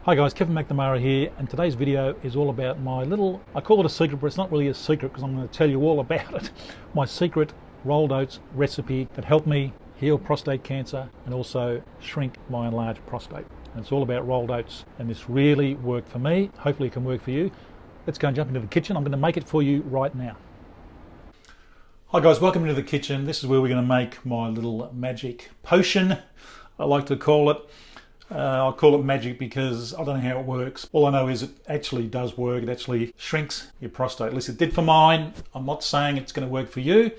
Hi guys, Kevin McNamara here, and today's video is all about my little, I call it a secret, but it's not really a secret because I'm going to tell you all about it. My secret rolled oats recipe that helped me heal prostate cancer and also shrink my enlarged prostate. And it's all about rolled oats, and this really worked for me. Hopefully it can work for you. Let's go and jump into the kitchen. I'm going to make it for you right now. Hi guys, welcome into the kitchen. This is where we're going to make my little magic potion, I like to call it. I'll call it magic because I don't know how it works. All I know is it actually does work. It actually shrinks your prostate. At least it did for mine. I'm not saying it's going to work for you,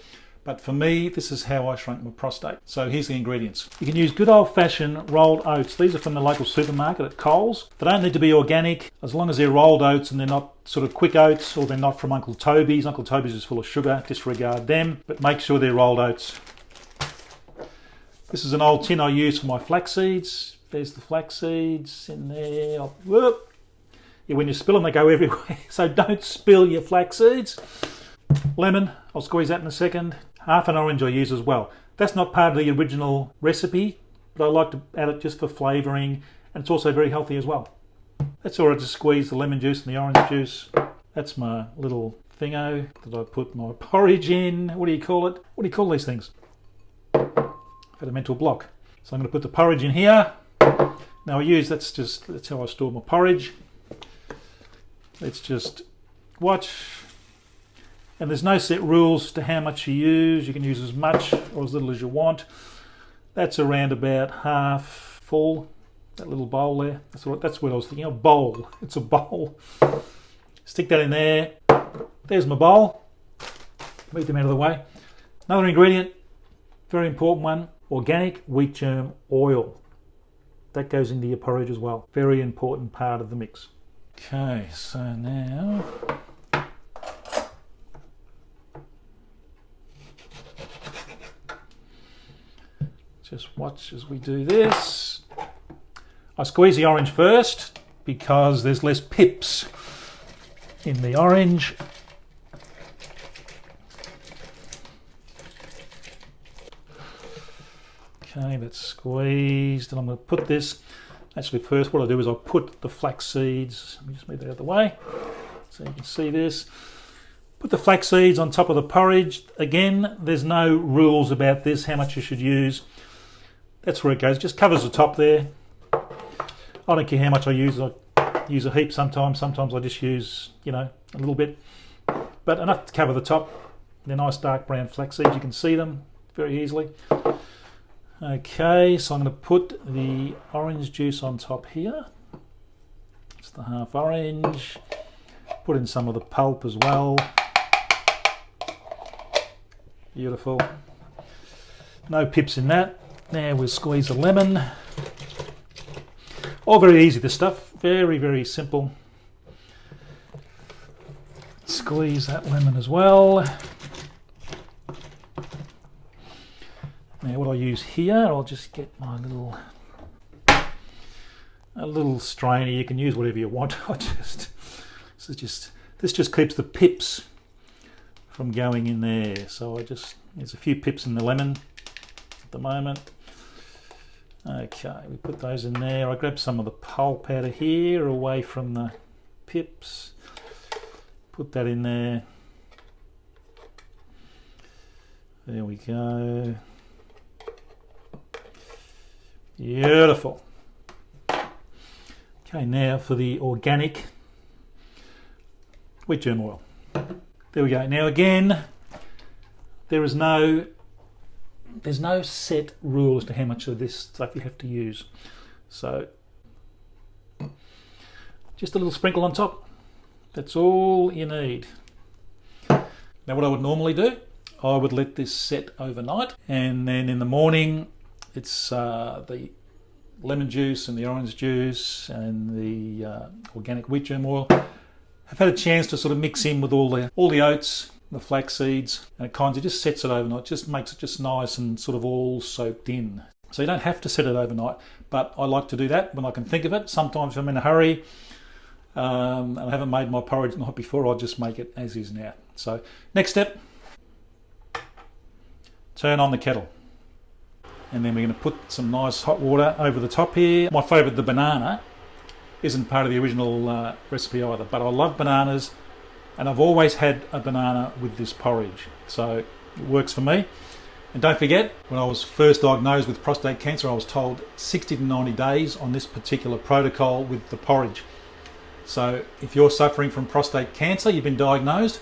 but for me, this is how I shrunk my prostate. So here's the ingredients. You can use good old-fashioned rolled oats. These are from the local supermarket at Coles. They don't need to be organic as long as they're rolled oats and they're not sort of quick oats, or they're not from Uncle Toby's. Uncle Toby's is full of sugar. Disregard them, but make sure they're rolled oats. This is an old tin I use for my flax seeds. There's the flax seeds in there. Whoop. Yeah, when you spill them, they go everywhere. So don't spill your flax seeds. Lemon, I'll squeeze that in a second. Half an orange I use as well. That's not part of the original recipe, but I like to add it just for flavouring, and it's also very healthy as well. That's all right to squeeze the lemon juice and the orange juice. That's my little thingo that I put my porridge in. What do you call it? What do you call these things? I've had a mental block. So I'm going to put the porridge in here. Now that's how I store my porridge. Let's just watch. And there's no set rules to how much you use. You can use as much or as little as you want. That's around about half full, that little bowl there. That's what I was thinking, a bowl. It's a bowl. Stick that in there. There's my bowl. Move them out of the way. Another ingredient, very important one, organic wheat germ oil. That goes into your porridge as well. Very important part of the mix. Okay, so now just watch as we do this. I squeeze the orange first because there's less pips in the orange. Okay, that's squeezed, and I'm going to put this, actually first what I do is I put the flax seeds, let me just move that out of the way so you can see this. Put the flax seeds on top of the porridge. Again, there's no rules about this, how much you should use. That's where it goes, just covers the top there. I don't care how much I use a heap sometimes I just use, a little bit, but enough to cover the top. They're nice dark brown flax seeds, you can see them very easily. Okay, so I'm going to put the orange juice on top here. It's the half orange. Put in some of the pulp as well. Beautiful. No pips in that. Now we'll squeeze the lemon. All very easy, this stuff. Very, very simple. Squeeze that lemon as well. Now what I use here, I'll just get my little strainer. You can use whatever you want. This just keeps the pips from going in there. So there's a few pips in the lemon at the moment. Okay, we put those in there. I grab some of the pulp out of here, away from the pips. Put that in there. There we go. Beautiful. Okay, now for the organic wheat germ oil. There we go. Now again, there's no set rule as to how much of this stuff you have to use. So just a little sprinkle on top. That's all you need. Now what I would normally do, I would let this set overnight, and then in the morning it's the lemon juice and the orange juice and the organic wheat germ oil. I've had a chance to sort of mix in with all the oats, the flax seeds, and it kind of just sets it overnight. Just makes it just nice and sort of all soaked in. So you don't have to set it overnight, but I like to do that when I can think of it. Sometimes if I'm in a hurry and I haven't made my porridge the night before, I'll just make it as is now. So next step, turn on the kettle. And then we're going to put some nice hot water over the top here. My favourite, the banana. isn't part of the original recipe either. But I love bananas, and I've always had a banana with this porridge, so it works for me. And don't forget, when I was first diagnosed with prostate cancer, I was told 60 to 90 days on this particular protocol with the porridge. So if you're suffering from prostate cancer, you've been diagnosed,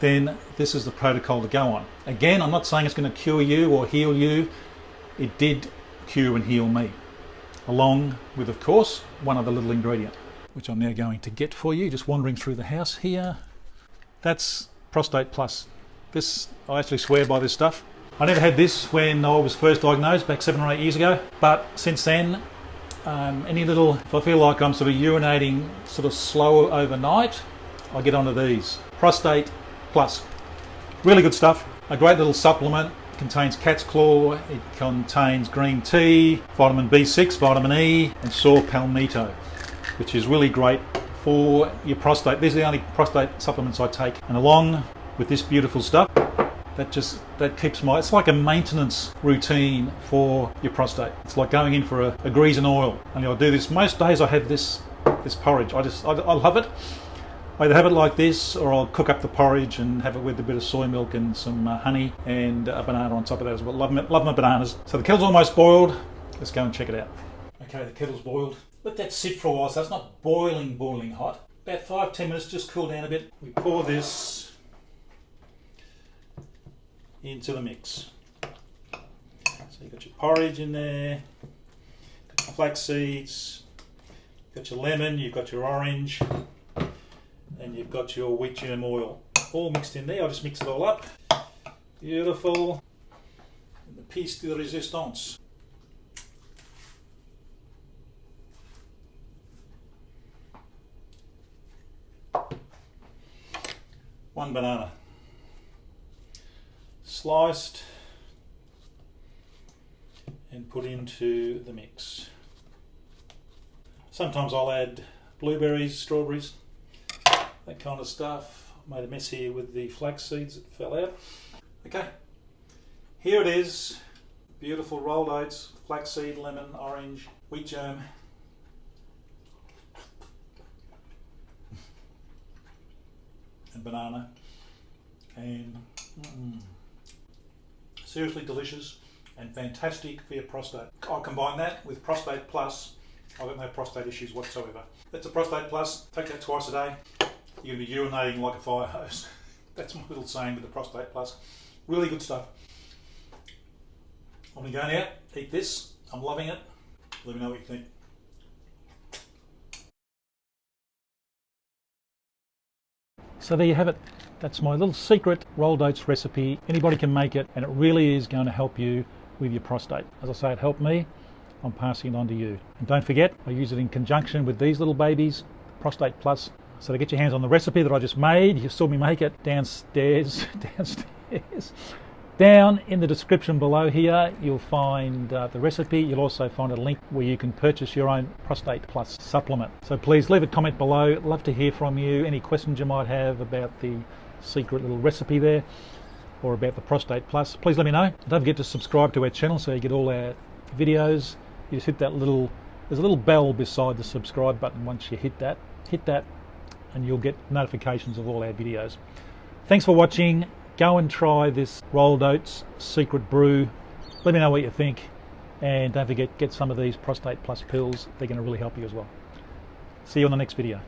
then this is the protocol to go on. Again, I'm not saying it's going to cure you or heal you. It did cure and heal me, along with, of course, one other little ingredient, which I'm now going to get for you, just wandering through the house here. That's PROSTATE PLUS. This, I actually swear by this stuff. I never had this when I was first diagnosed back 7 or 8 years ago, but since then, if I feel like I'm sort of urinating sort of slow overnight, I get onto these. PROSTATE PLUS. Really good stuff. A great little supplement. It contains cat's claw, it contains green tea, vitamin B6, vitamin E, and saw palmetto, which is really great for your prostate. These are the only prostate supplements I take. And along with this beautiful stuff, that keeps it's like a maintenance routine for your prostate. It's like going in for a grease and oil. And I'll do this most days. I have this porridge. I love it. I either have it like this, or I'll cook up the porridge and have it with a bit of soy milk and some honey and a banana on top of that as well. Love my bananas. So the kettle's almost boiled. Let's go and check it out. Okay, the kettle's boiled. Let that sit for a while so it's not boiling hot. About 5-10 minutes, just cool down a bit. We pour this into the mix. So you've got your porridge in there, got your flax seeds, got your lemon, you've got your orange, and you've got your wheat germ oil, all mixed in there. I'll just mix it all up. Beautiful. And the piece de resistance. One banana, sliced and put into the mix. Sometimes I'll add blueberries, strawberries, that kind of stuff. I made a mess here with the flax seeds that fell out. Okay, here it is. Beautiful rolled oats, flaxseed, lemon, orange, wheat germ. And banana, and seriously delicious and fantastic for your prostate. I'll combine that with PROSTATE PLUS. I've got no prostate issues whatsoever. That's a PROSTATE PLUS. Take that twice a day. You're going to be urinating like a fire hose. That's my little saying with the PROSTATE PLUS. Really good stuff. I'm going to go out, eat this. I'm loving it. Let me know what you think. So there you have it. That's my little secret rolled oats recipe. Anybody can make it, and it really is going to help you with your prostate. As I say, it helped me. I'm passing it on to you. And don't forget, I use it in conjunction with these little babies, PROSTATE PLUS. So to get your hands on the recipe that I just made, you saw me make it downstairs. Down in the description below here, you'll find the recipe. You'll also find a link where you can purchase your own PROSTATE PLUS supplement. So please leave a comment below. Love to hear from you. Any questions you might have about the secret little recipe there, or about the PROSTATE PLUS, please let me know. Don't forget to subscribe to our channel so you get all our videos. You just hit that there's a little bell beside the subscribe button. Once you hit that, and you'll get notifications of all our videos. Thanks for watching. Go and try this rolled oats secret brew. Let me know what you think, and don't forget, get some of these PROSTATE PLUS pills. They're going to really help you as well. See you on the next video.